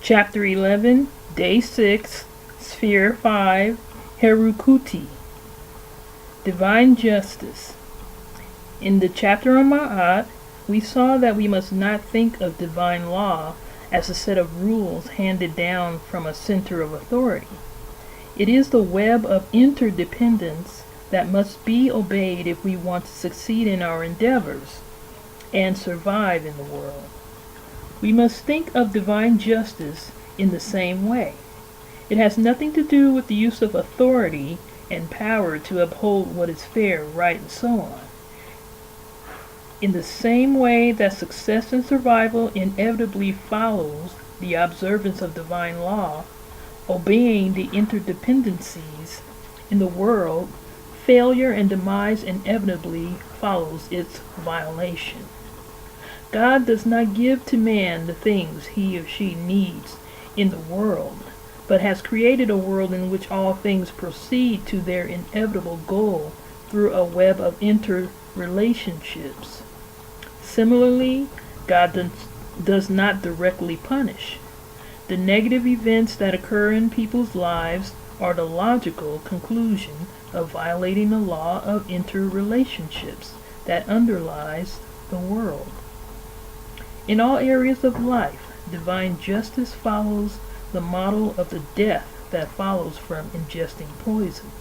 Chapter 11, Day 6, Sphere 5, Herukhuti, Divine Justice. In the chapter on Ma'at, we saw that we must not think of divine law as a set of rules handed down from a center of authority. It is the web of interdependence that must be obeyed if we want to succeed in our endeavors and survive in the world. We must think of divine justice in the same way. It has nothing to do with the use of authority and power to uphold what is fair, right, and so on. In the same way that success and survival inevitably follows the observance of divine law, obeying the interdependencies in the world, failure and demise inevitably follows its violation. God does not give to man the things he or she needs in the world, but has created a world in which all things proceed to their inevitable goal through a web of interrelationships. Similarly, God does not directly punish. The negative events that occur in people's lives are the logical conclusion of violating the law of interrelationships that underlies the world. In all areas of life, divine justice follows the model of the death that follows from ingesting poison.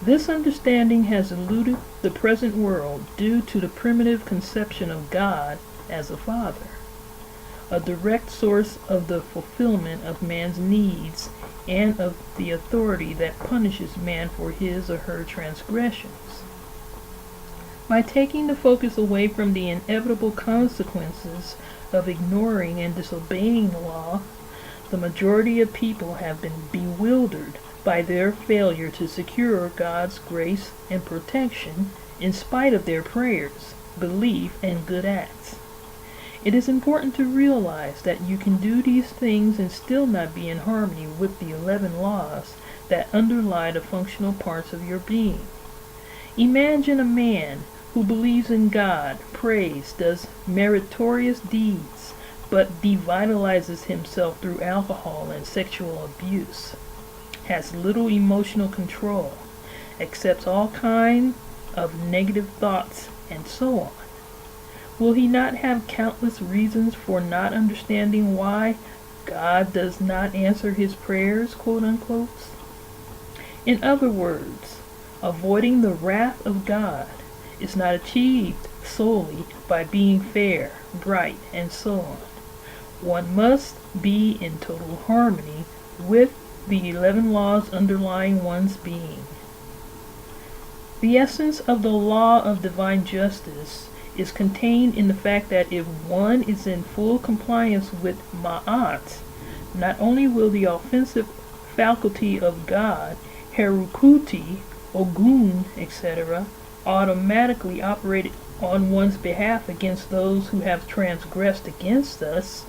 This understanding has eluded the present world due to the primitive conception of God as a father, a direct source of the fulfillment of man's needs and of the authority that punishes man for his or her transgressions. By taking the focus away from the inevitable consequences of ignoring and disobeying the law, the majority of people have been bewildered by their failure to secure God's grace and protection in spite of their prayers, belief, and good acts. It is important to realize that you can do these things and still not be in harmony with the 11 laws that underlie the functional parts of your being. Imagine a man who believes in God, prays, does meritorious deeds, but devitalizes himself through alcohol and sexual abuse, has little emotional control, accepts all kinds of negative thoughts, and so on. Will he not have countless reasons for not understanding why God does not answer his prayers, quote unquote? In other words, avoiding the wrath of God is not achieved solely by being fair, bright, and so on. One must be in total harmony with the 11 laws underlying one's being. The essence of the law of divine justice is contained in the fact that if one is in full compliance with Ma'at, not only will the offensive faculty of God, Herukhuti, Ogun, etc., automatically operate on one's behalf against those who have transgressed against us,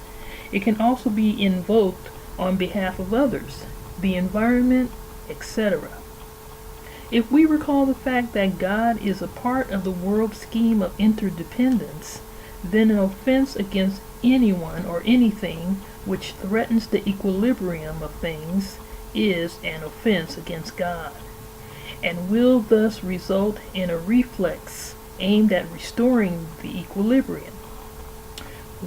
it can also be invoked on behalf of others, the environment, etc. If we recall the fact that God is a part of the world scheme of interdependence, then an offense against anyone or anything which threatens the equilibrium of things is an offense against God, and will thus result in a reflex aimed at restoring the equilibrium.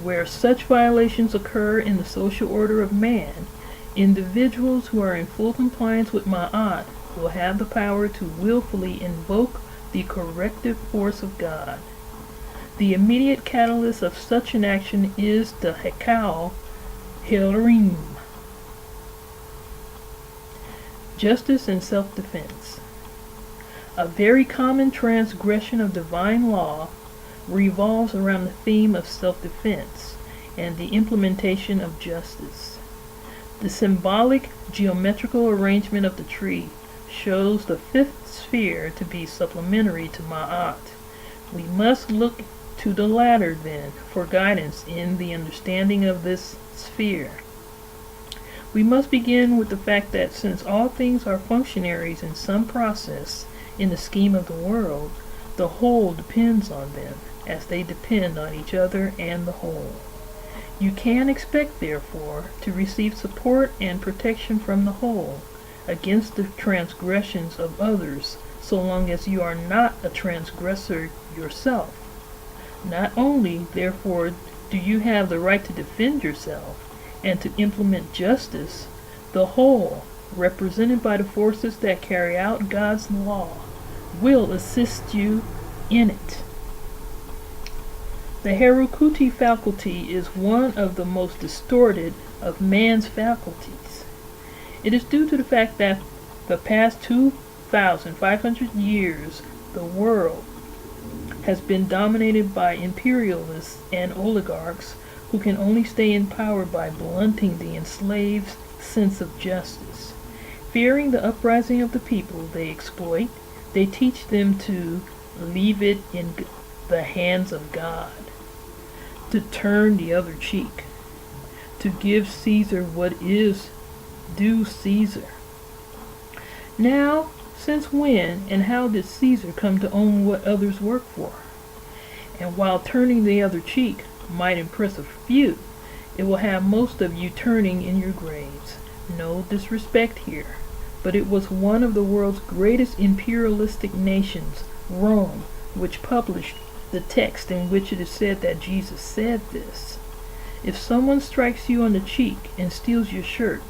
Where such violations occur in the social order of man, individuals who are in full compliance with Ma'at will have the power to willfully invoke the corrective force of God. The immediate catalyst of such an action is the Hekal Hilarim, justice and self-defense. A very common transgression of divine law revolves around the theme of self-defense and the implementation of justice. The symbolic geometrical arrangement of the tree shows the fifth sphere to be supplementary to Ma'at. We must look to the latter, then, for guidance in the understanding of this sphere. We must begin with the fact that since all things are functionaries in some process in the scheme of the world, the whole depends on them, as they depend on each other and the whole. You can expect, therefore, to receive support and protection from the whole against the transgressions of others, so long as you are not a transgressor yourself. Not only, therefore, do you have the right to defend yourself and to implement justice, the whole, represented by the forces that carry out God's law, will assist you in it. The Herukhuti faculty is one of the most distorted of man's faculties. It is due to the fact that the past 2,500 years the world has been dominated by imperialists and oligarchs who can only stay in power by blunting the enslaved's sense of justice. Fearing the uprising of the people they exploit, they teach them to leave it in the hands of God, to turn the other cheek, to give Caesar what is due Caesar. Now, since when and how did Caesar come to own what others work for? And while turning the other cheek might impress a few, it will have most of you turning in your graves. No disrespect here, but it was one of the world's greatest imperialistic nations, Rome, which published the text in which it is said that Jesus said this. If someone strikes you on the cheek and steals your shirt,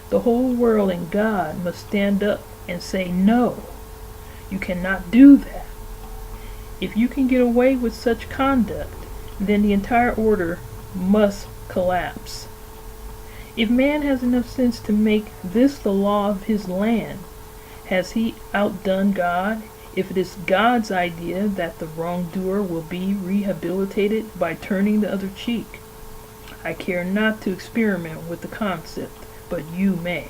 the whole world and God must stand up and say, no, you cannot do that. If you can get away with such conduct, then the entire order must collapse. If man has enough sense to make this the law of his land, has he outdone God? If it is God's idea that the wrongdoer will be rehabilitated by turning the other cheek, I care not to experiment with the concept, but you may.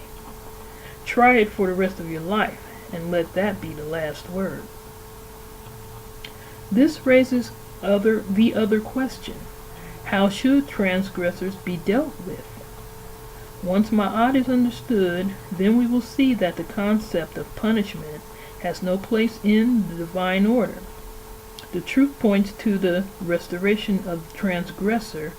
Try it for the rest of your life, and let that be the last word. This raises the other question. How should transgressors be dealt with? Once Ma'at is understood, then we will see that the concept of punishment has no place in the divine order. The truth points to the restoration of the transgressor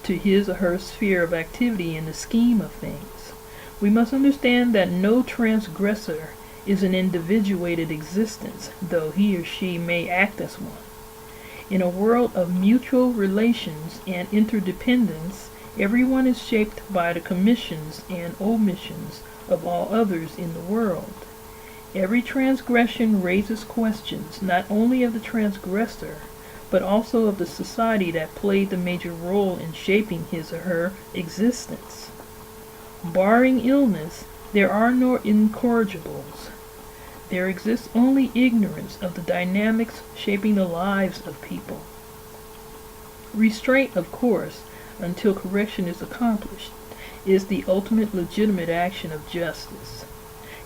to his or her sphere of activity in the scheme of things. We must understand that no transgressor is an individuated existence, though he or she may act as one. In a world of mutual relations and interdependence, everyone is shaped by the commissions and omissions of all others in the world. Every transgression raises questions not only of the transgressor, but also of the society that played the major role in shaping his or her existence. Barring illness, there are no incorrigibles. There exists only ignorance of the dynamics shaping the lives of people. Restraint, of course, until correction is accomplished, is the ultimate legitimate action of justice.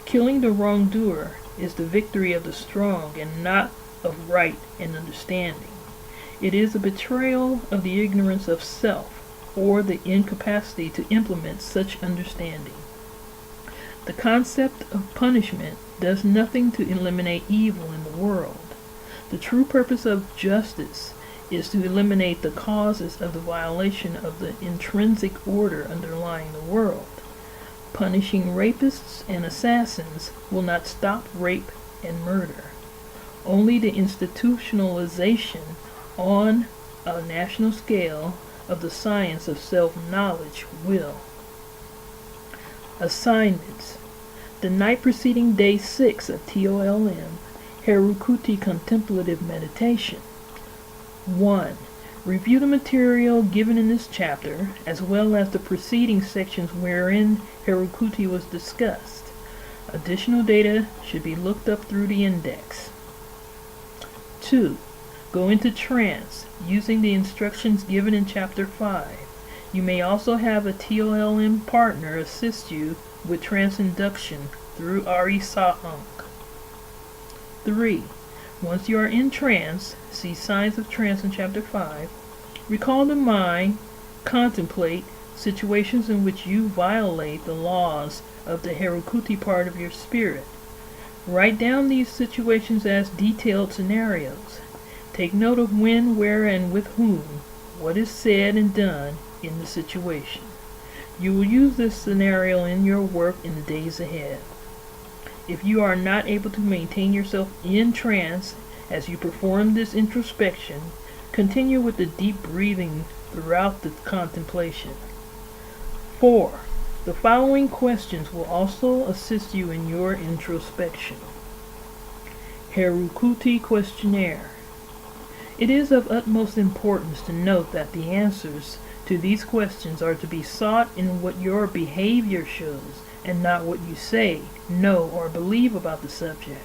Killing the wrongdoer is the victory of the strong and not of right and understanding. It is a betrayal of the ignorance of self, or the incapacity to implement such understanding. The concept of punishment does nothing to eliminate evil in the world. The true purpose of justice is to eliminate the causes of the violation of the intrinsic order underlying the world. Punishing rapists and assassins will not stop rape and murder. Only the institutionalization on a national scale of the science of self-knowledge will. Assignments. The night preceding day 6 of TOLM, Herukhuti Contemplative Meditation. 1. Review the material given in this chapter, as well as the preceding sections wherein Herukhuti was discussed. Additional data should be looked up through the index. 2. Go into trance using the instructions given in Chapter 5. You may also have a TOLM partner assist you with trance induction through Ari Sa'unk. 3. Once you are in trance, see signs of trance in Chapter 5. Recall to mind, contemplate situations in which you violate the laws of the Herukhuti part of your spirit. Write down these situations as detailed scenarios. Take note of when, where, and with whom what is said and done in the situation. You will use this scenario in your work in the days ahead. If you are not able to maintain yourself in trance as you perform this introspection, continue with the deep breathing throughout the contemplation. 4. The following questions will also assist you in your introspection. Herukhuti Questionnaire. It is of utmost importance to note that the answers to these questions are to be sought in what your behavior shows and not what you say, know, or believe about the subject.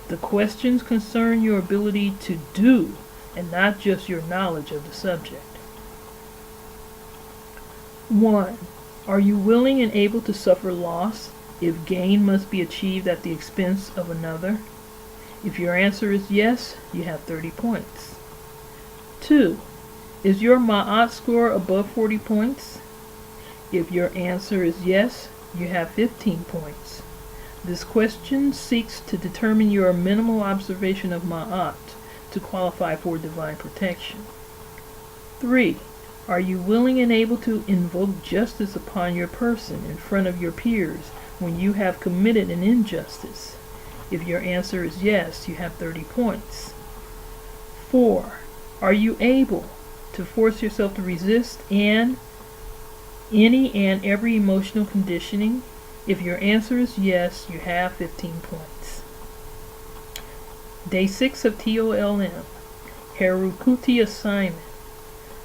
The questions concern your ability to do and not just your knowledge of the subject. 1. Are you willing and able to suffer loss if gain must be achieved at the expense of another? If your answer is yes, you have 30 points. 2. Is your Ma'at score above 40 points? If your answer is yes, you have 15 points. This question seeks to determine your minimal observation of Ma'at to qualify for divine protection. 3. Are you willing and able to invoke justice upon your person in front of your peers when you have committed an injustice? If your answer is yes, you have 30 points. 4. Are you able to force yourself to resist any and every emotional conditioning? If your answer is yes, you have 15 points. Day 6 of TOLM. Herukhuti assignment.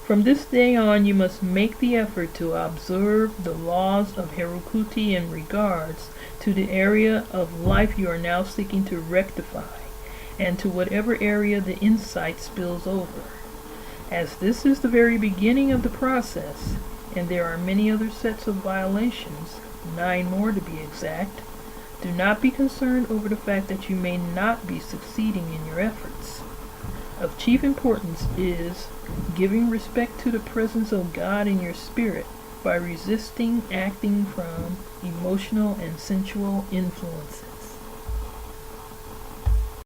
From this day on, you must make the effort to observe the laws of Herukhuti in regards to the area of life you are now seeking to rectify, and to whatever area the insight spills over. As this is the very beginning of the process, and there are many other sets of violations, 9 more to be exact, do not be concerned over the fact that you may not be succeeding in your efforts. Of chief importance is giving respect to the presence of God in your spirit by resisting acting from emotional and sensual influences.